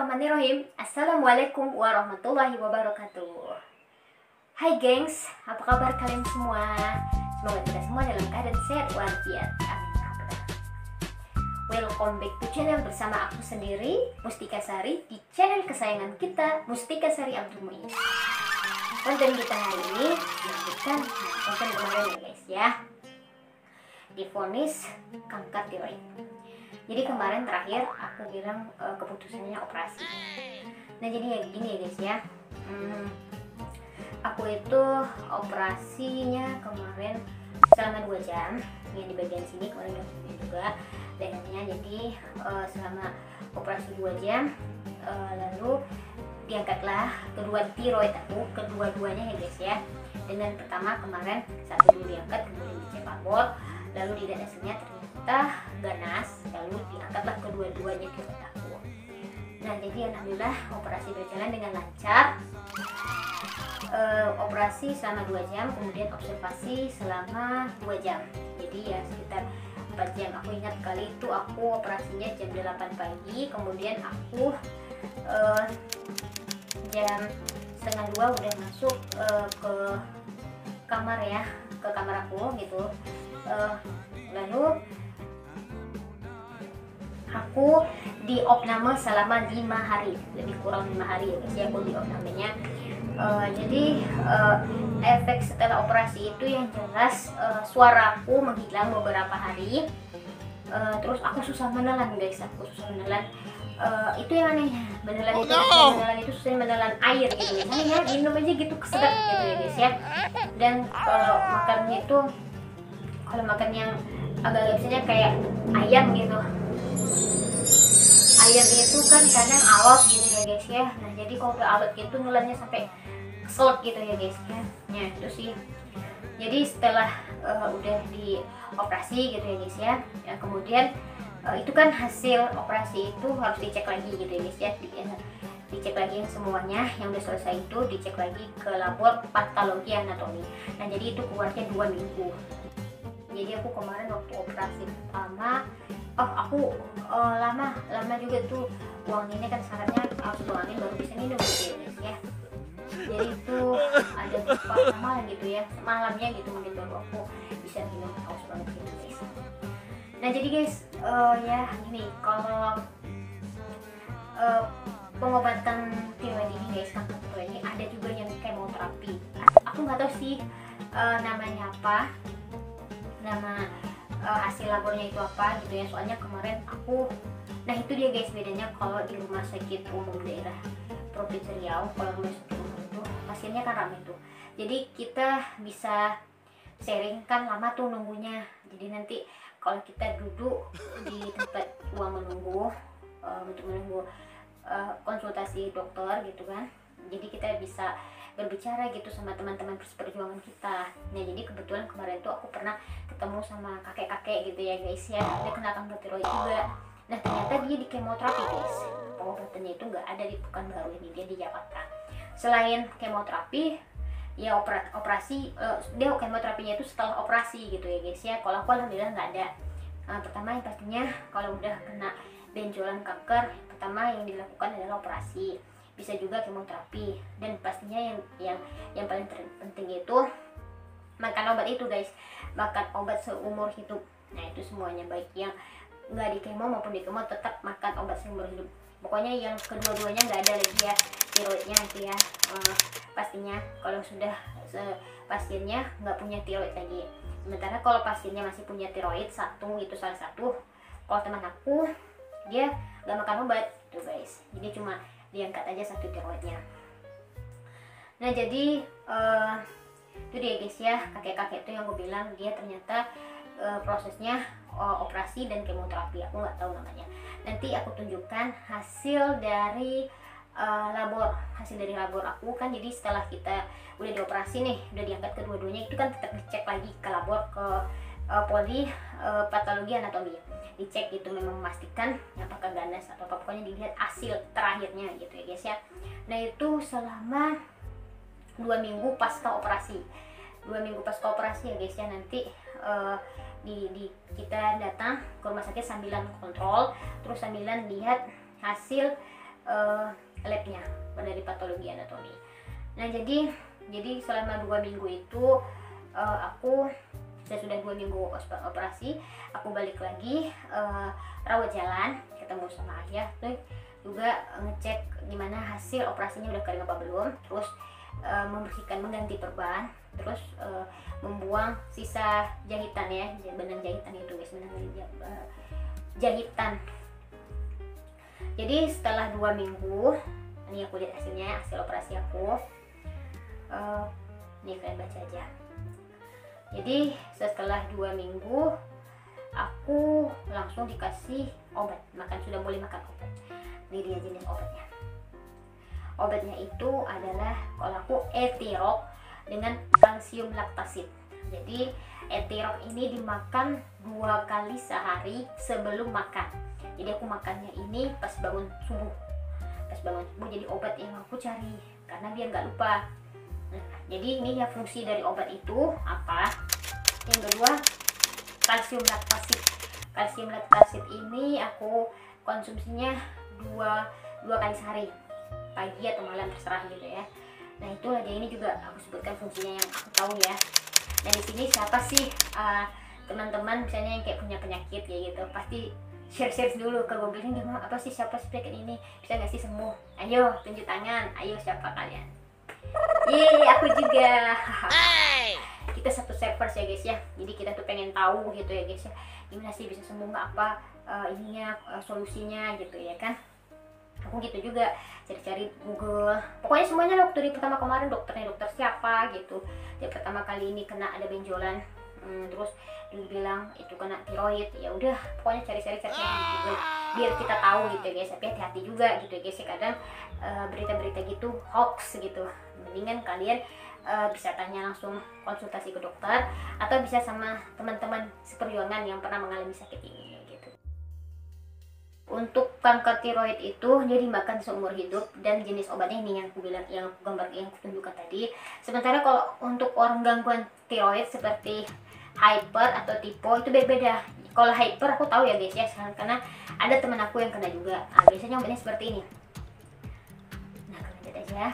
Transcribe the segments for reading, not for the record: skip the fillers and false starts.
Bismillahirrahmanirrahim. Assalamualaikum warahmatullahi wabarakatuh. Hai gengs, apa kabar kalian semua? Semoga kita semua dalam keadaan sehat walafiat. Amin. Welcome back to channel bersama aku sendiri, Mustika Sari, di channel kesayangan kita, Mustika Sari Abdul Muin. Konten kita hari ini melanjutkan konten kemarin ya guys ya, divonis kanker tiroid. Jadi kemarin terakhir aku bilang keputusannya operasi. Nah jadi ya gini ya guys ya, aku itu operasinya kemarin selama 2 jam. Yang di bagian sini kemarin juga lehernya. Jadi selama operasi 2 jam, lalu diangkatlah kedua tiroid aku, kedua-duanya ya guys ya. Dengan pertama kemarin satu dulu diangkat, kemudian dicek labor, lalu tidak hasilnya ternyata ganas, lalu diangkatlah kedua-duanya tiroid aku. Nah jadi alhamdulillah operasi berjalan dengan lancar. Operasi selama 2 jam, kemudian observasi selama 2 jam. Jadi ya sekitar 4 jam. Aku ingat kali itu aku operasinya jam 8 pagi, kemudian aku jam setengah 2 udah masuk ke kamar ya, ke kamar aku gitu. Lalu aku di opname selama 5 hari, lebih kurang 5 hari ya guys ya aku di opnamenya. Jadi efek setelah operasi itu yang jelas suaraku menghilang beberapa hari. Terus aku susah menelan guys, aku susah menelan. Itu yang anehnya, menelan itu susah menelan air gitu ya, minum aja gitu kesedap gitu ya guys ya. Dan makannya itu, kalau makan yang agak biasanya kayak ayam gitu, ayam itu kan kadang alot gitu ya guys ya. Nah jadi kalau udah alot gitu nelannya sampai keselak gitu ya guys ya. Nah itu sih. Jadi setelah udah dioperasi gitu ya guys ya, kemudian itu kan hasil operasi itu harus dicek lagi gitu ya guys ya, dicek lagi semuanya yang udah selesai itu dicek lagi ke labor patologi anatomi. Nah jadi itu keluarnya 2 minggu. Jadi aku kemarin waktu operasi pertama, aku lama juga tuh uang ini kan syaratnya harus tuangin baru bisa minum gitu ya guys ya. Jadi itu ada beberapa malam gitu ya, malamnya gitu mungkin baru aku bisa minum, haus banget gitu guys. Nah jadi guys ya gini, kalau pengobatan tiroid ini guys, kanker tiroid ini ada juga yang kemoterapi. Aku nggak tahu sih namanya apa, nama hasil labornya itu apa gitu ya. Soalnya kemarin aku, nah itu dia guys bedanya kalau di rumah sakit umum daerah Provinsi Riau. Kalau rumah sakit umum itu pasiennya kan ramai tuh, jadi kita bisa sharing kan lama tuh nunggunya. Jadi nanti kalau kita duduk di tempat ruang menunggu untuk menunggu konsultasi dokter gitu kan, jadi kita bisa berbicara gitu sama teman-teman perjuangan kita. Nah jadi kebetulan kemarin tuh aku pernah ketemu sama kakek-kakek gitu ya guys ya, dia kena kanker tiroid juga. Nah ternyata dia di kemoterapi guys, pengobatannya itu nggak ada di Pekanbaru ini, dia di Jakarta. Selain kemoterapi ya operasi, dia kemoterapinya itu setelah operasi gitu ya guys ya. Kalau aku alhamdulillah nggak ada. Pertama yang pastinya kalau udah kena benjolan kanker, pertama yang dilakukan adalah operasi, bisa juga kemoterapi, dan pastinya yang paling penting itu makan obat itu guys, makan obat seumur hidup. Nah itu semuanya, baik yang nggak di kemo maupun di kemo, tetap makan obat seumur hidup. Pokoknya yang kedua-duanya nggak ada lagi ya tiroidnya itu ya. Pastinya kalau sudah pasiennya nggak punya tiroid lagi. Sementara kalau pasiennya masih punya tiroid satu, itu salah satu. Kalau teman aku dia nggak makan obat tuh guys, jadi cuma diangkat aja satu tiroidnya. Nah jadi itu dia guys ya, kakek-kakek itu yang gue bilang dia ternyata prosesnya operasi dan kemoterapi. Aku nggak tahu namanya, nanti aku tunjukkan hasil dari hasil dari labor aku kan. Jadi setelah kita udah dioperasi nih, udah diangkat kedua-duanya, itu kan tetap dicek lagi ke labor, ke poli patologi anatomi, dicek gitu, memang memastikan apakah ganas atau apa, pokoknya dilihat hasil terakhirnya gitu ya guys ya. Nah itu selama 2 minggu pasca operasi, 2 minggu pasca operasi ya guys ya. Nanti kita datang ke rumah sakit sambilan kontrol, terus sambilan lihat hasil labnya dari patologi anatomi. Nah jadi selama 2 minggu itu aku sudah 2 minggu operasi, aku balik lagi rawat jalan, ketemu sama ayah tuh juga ngecek gimana hasil operasinya udah kering apa belum, terus membersihkan, mengganti perban, terus membuang sisa jahitan ya, benang jahitan itu guys, benang jahitan. Jadi setelah 2 minggu ini aku lihat hasilnya, hasil operasi aku. Nih kalian baca aja. Jadi setelah 2 minggu aku langsung dikasih obat, sudah boleh makan obat. Ini dia jenis obatnya. Obatnya itu adalah kalau aku Etirok dengan kalsium laktasid. Jadi Etirok ini dimakan 2 kali sehari sebelum makan. Jadi aku makannya ini pas bangun subuh. Jadi obat yang aku cari karena biar nggak lupa. Nah, jadi ini ya fungsi dari obat itu apa? Yang kedua, kalsium laktasid. Kalsium laktasid ini aku konsumsinya 2 kali sehari, pagi atau malam terserah gitu ya. Nah itulah, jadi ini juga aku sebutkan fungsinya yang aku tahu ya. Dan di sini siapa sih teman-teman misalnya yang kayak punya penyakit kayak gitu, pasti share dulu ke Google ini, apa sih, siapa sih penyakit ini, bisa nggak sih sembuh? Ayo tunjuk tangan, ayo siapa kalian? Yeay, aku juga. Kita satu server ya guys ya, jadi kita tuh pengen tahu gitu ya guys ya, gimana sih bisa sembuh, nggak apa solusinya gitu ya kan. Aku gitu juga cari-cari Google, pokoknya semuanya waktu di pertama kemarin dokternya dokter siapa gitu, dia pertama kali ini kena ada benjolan, terus dia bilang itu kena tiroid, ya udah pokoknya cari-cari di Google biar kita tahu gitu ya guys. Tapi hati-hati juga gitu ya guys, kadang berita-berita gitu hoax gitu, mendingan kalian bisa tanya langsung, konsultasi ke dokter atau bisa sama teman-teman seperjuangan yang pernah mengalami sakit ini gitu. Untuk kanker tiroid itu dia dimakan seumur hidup dan jenis obatnya ini yang aku bilang, yang aku gambar, yang aku tunjukkan tadi. Sementara kalau untuk orang gangguan tiroid seperti hyper atau tipe itu beda-beda. Kalau hyper aku tahu ya guys ya, karena ada teman aku yang kena juga. Nah, biasanya obatnya seperti ini. Nah kalian lihat aja.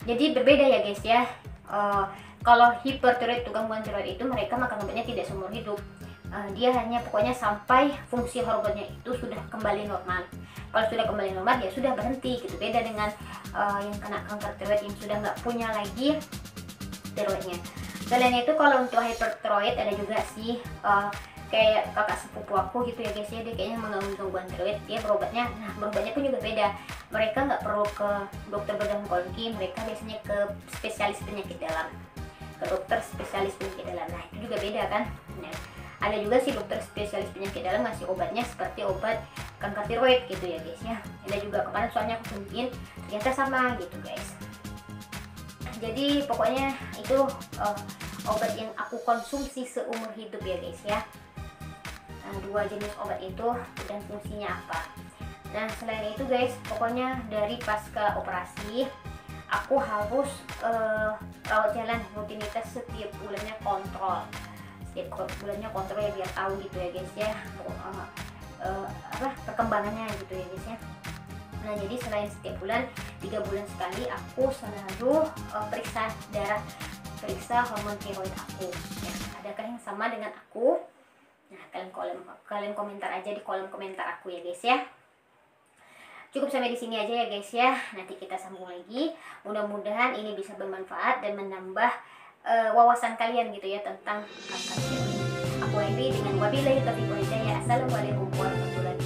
Jadi berbeda ya guys ya. Kalau hipertiroid atau gangguan tiroid itu mereka makan obatnya tidak seumur hidup. Dia hanya pokoknya sampai fungsi hormonnya itu sudah kembali normal. Kalau sudah kembali normal ya sudah berhenti gitu. Beda dengan yang kena kanker tiroid yang sudah nggak punya lagi tiroidnya. Selain itu kalau untuk hypertiroid ada juga sih kayak kakak sepupu aku gitu ya guys ya, dia kayaknya mengalami gangguan tiroid, dia berobatnya, nah berobatnya pun juga beda. Mereka nggak perlu ke dokter bedah onkologi, mereka biasanya ke spesialis penyakit dalam, ke dokter spesialis penyakit dalam. Nah itu juga beda kan. Nah, ada juga sih dokter spesialis penyakit dalam ngasih obatnya seperti obat kanker tiroid gitu ya guys ya. Ada juga kemarin soalnya aku tunjukin ternyata sama gitu guys. Jadi pokoknya itu obat yang aku konsumsi seumur hidup ya guys ya. Nah, 2 jenis obat itu dan fungsinya apa. Nah selain itu guys, pokoknya dari pasca operasi aku harus rawat jalan rutinitas setiap bulannya, kontrol setiap bulannya kontrol ya, biar tahu gitu ya guys ya perkembangannya gitu ya guys ya. Nah jadi selain setiap bulan, 3 bulan sekali aku selalu periksa darah, periksa hormon tiroid aku ya, adakah yang sama dengan aku. Nah kalian komentar aja di kolom komentar aku ya guys ya. Cukup sampai di sini aja ya guys ya, nanti kita sambung lagi. Mudah-mudahan ini bisa bermanfaat dan menambah wawasan kalian gitu ya tentang kanker tiroid. Aku Hendri dengan wabillahi taufiq wal hidayah. Assalamualaikum warahmatullahi wabarakatuh.